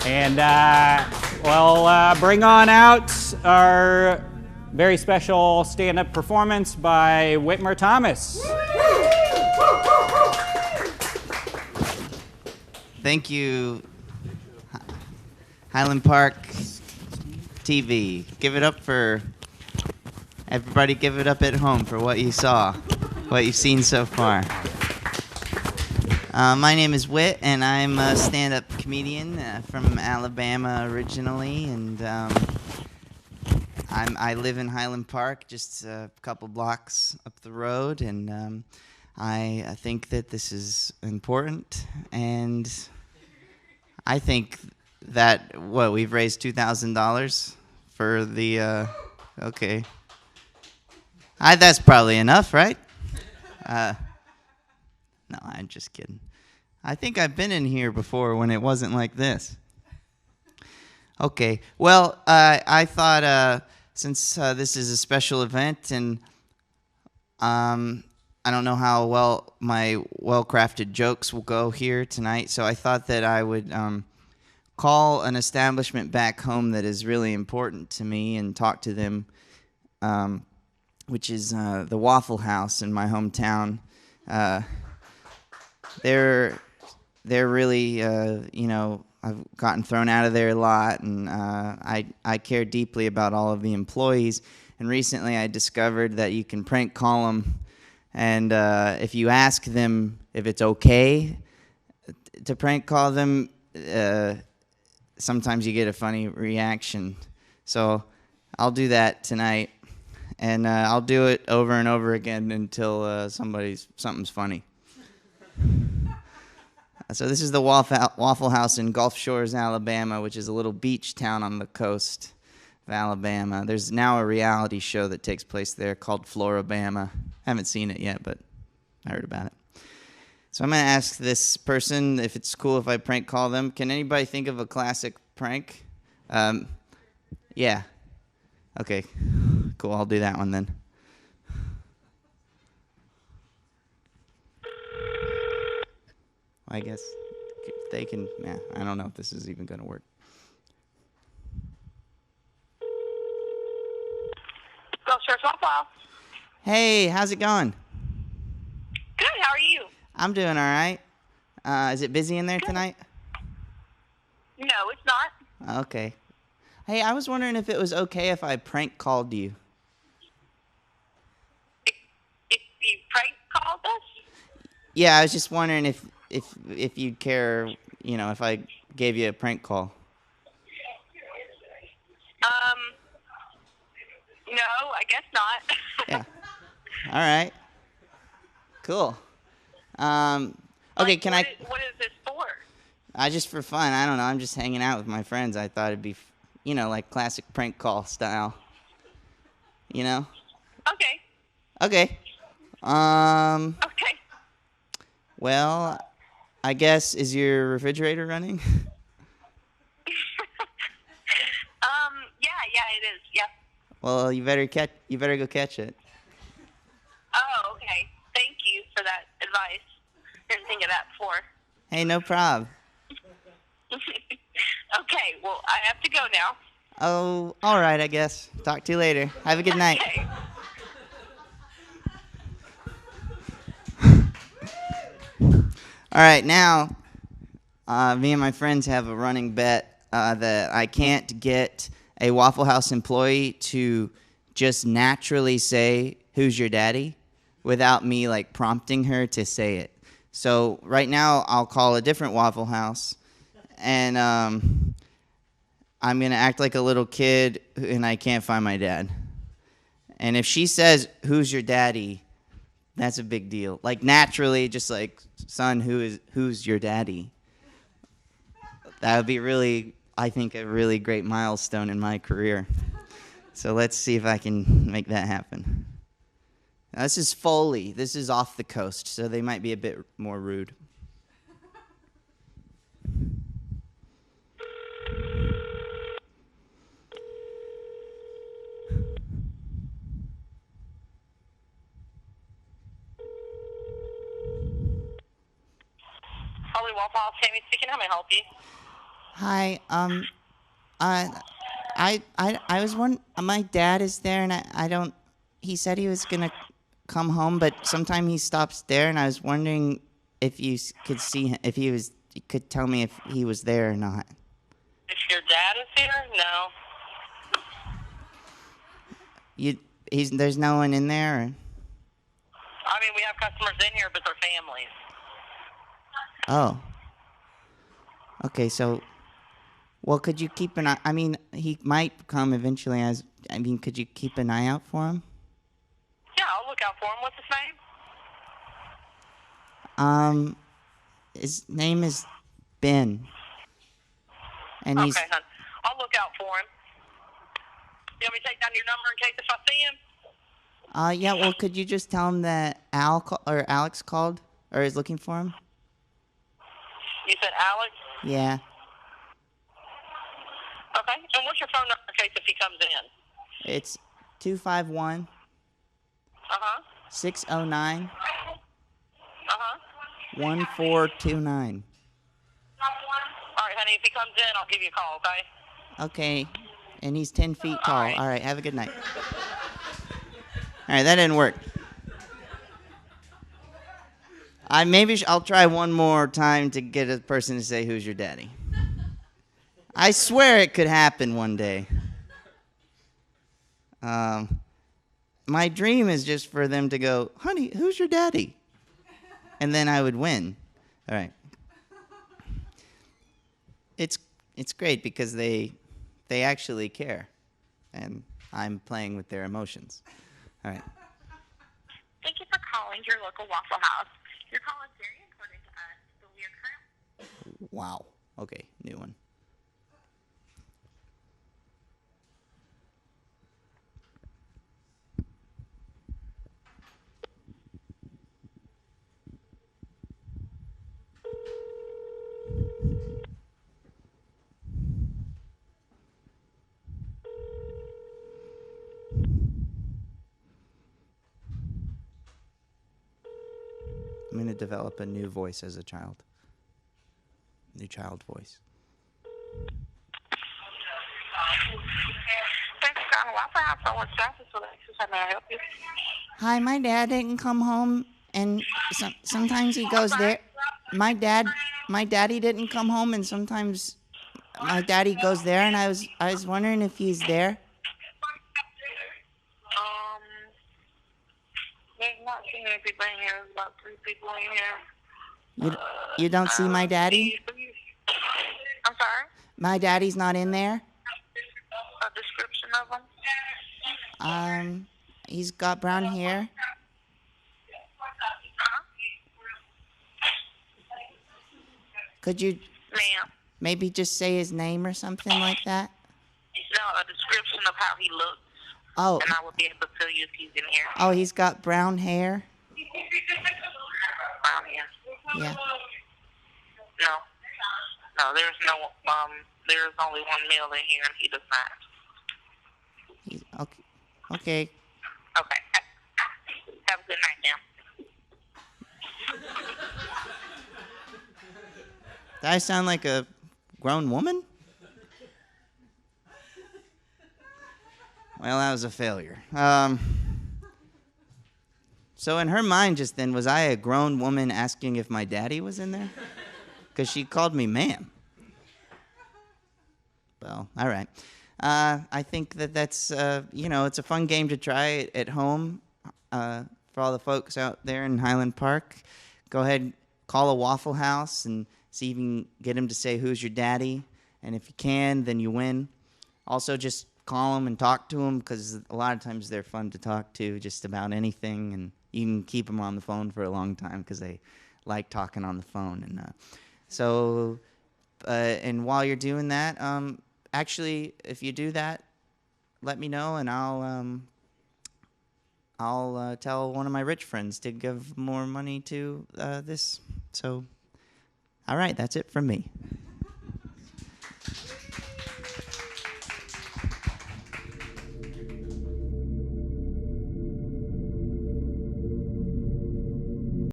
And we'll bring on out our very special stand-up performance by Whitmer Thomas. Thank you, Highland Park TV. Give it up for everybody. Give it up at home for what you saw, what you've seen so far. My name is Whit, and I'm a stand-up comedian from Alabama originally, and I live in Highland Park, just a couple blocks up the road, and I think that this is important, and I think that, we've raised $2,000 for the, okay. That's probably enough, right? No, I'm just kidding. I think I've been in here before when it wasn't like this. Okay, well, I thought since this is a special event and I don't know how well my well-crafted jokes will go here tonight, so I thought that I would call an establishment back home that is really important to me and talk to them, which is the Waffle House in my hometown. They're really, I've gotten thrown out of there a lot, and I care deeply about all of the employees. And recently I discovered that you can prank call them, and if you ask them if it's okay to prank call them, sometimes you get a funny reaction. So I'll do that tonight, and I'll do it over and over again until something's funny. So this is the Waffle House in Gulf Shores, Alabama, which is a little beach town on the coast of Alabama. There's now a reality show that takes place there called Florabama. I haven't seen it yet, but I heard about it. So I'm going to ask this person if it's cool if I prank call them. Can anybody think of a classic prank? Yeah. Okay. Cool. I'll do that one then. I guess they can. I don't know if this is even going to work. Gulf Shores Waffle. Hey, how's it going? Good. How are you? I'm doing all right. Is it busy in there tonight? No, it's not. Okay. Hey, I was wondering if it was okay if I prank called you. If you prank called us? Yeah, I was just wondering if you'd care, if I gave you a prank call. No, I guess not. Yeah. All right. Cool. Okay, can I? What is this for? Just for fun. I don't know. I'm just hanging out with my friends. I thought it'd be, like classic prank call style. Okay. Okay. Okay. Well, I guess, is your refrigerator running? Yeah, it is. Yeah. Well, you better go catch it. Oh, okay. Thank you for that advice. Didn't think of that before. Hey, no problem. Okay, well, I have to go now. Oh, all right, I guess. Talk to you later. Have a good night. Okay. All right, now, me and my friends have a running bet that I can't get a Waffle House employee to just naturally say, "Who's your daddy?" without me, prompting her to say it. So right now, I'll call a different Waffle House, and I'm going to act like a little kid, and I can't find my dad. And if she says, "Who's your daddy?" that's a big deal. Naturally, just "Son, who's your daddy?" That would be really, I think, a really great milestone in my career. So let's see if I can make that happen. Now, this is Foley. This is off the coast, so they might be a bit more rude. Waffle House, Tammy speaking. How may I help you? Hi. I was wondering. My dad is there, and I don't. He said he was gonna come home, but sometime he stops there, and I was wondering if you could see him, if he was, you could tell me if he was there or not. If your dad is here, no. There's no one in there. Or? I mean, we have customers in here, but they're families. Oh. Okay, so, well, could you keep an eye? I mean, he might come eventually. Could you keep an eye out for him? Yeah, I'll look out for him. What's his name? His name is Ben. And Okay, hon. I'll look out for him. You want me to take down your number in case if I see him? Yeah, well, could you just tell him that Alex called or is looking for him? You said Alex? Yeah. Okay, and what's your phone number in case if he comes in? It's 251 Uh-huh. 609 Uh-huh. 1429. All right, honey, if he comes in, I'll give you a call, okay? Okay, and he's 10 feet tall. All right. All right, have a good night. All right, that didn't work. I'll try one more time to get a person to say, "Who's your daddy?" I swear it could happen one day. My dream is just for them to go, "Honey, who's your daddy?" And then I would win. All right. It's great because they actually care, and I'm playing with their emotions. All right. Thank you for calling your local Waffle House. Your call is very important to us, but we are currently... Wow. Okay, new one. I'm going to develop a new voice as a child. New child voice. Thanks for calling Waffle House. I want traffic, so how may I help you? Hi, my dad didn't come home, and sometimes he goes there. My daddy didn't come home, and sometimes my daddy goes there, and I was wondering if he's there. There's not too many people in here. There's about 3 people in here. You don't see my daddy? I'm sorry? My daddy's not in there? A description of him? He's got brown hair. Could you Ma'am? maybe just say his name or something like that? No, a description of how he looks. Oh. And I will be able to tell you if he's in here. Oh, he's got brown hair? Brown hair. Yeah. No, there's there's only one male in here, and he does not. Okay. Okay. Okay. Have a good night, ma'am. Did I sound like a grown woman? Well, that was a failure. So in her mind just then, was I a grown woman asking if my daddy was in there? Because she called me ma'am. Well, all right. I think that's, it's a fun game to try at home for all the folks out there in Highland Park. Go ahead, call a Waffle House and see if you can get them to say, "Who's your daddy?" And if you can, then you win. Also, just call them and talk to them because a lot of times they're fun to talk to just about anything, and you can keep them on the phone for a long time because they like talking on the phone. And and while you're doing that, actually, if you do that, let me know, and I'll tell one of my rich friends to give more money to this. So, all right, that's it from me.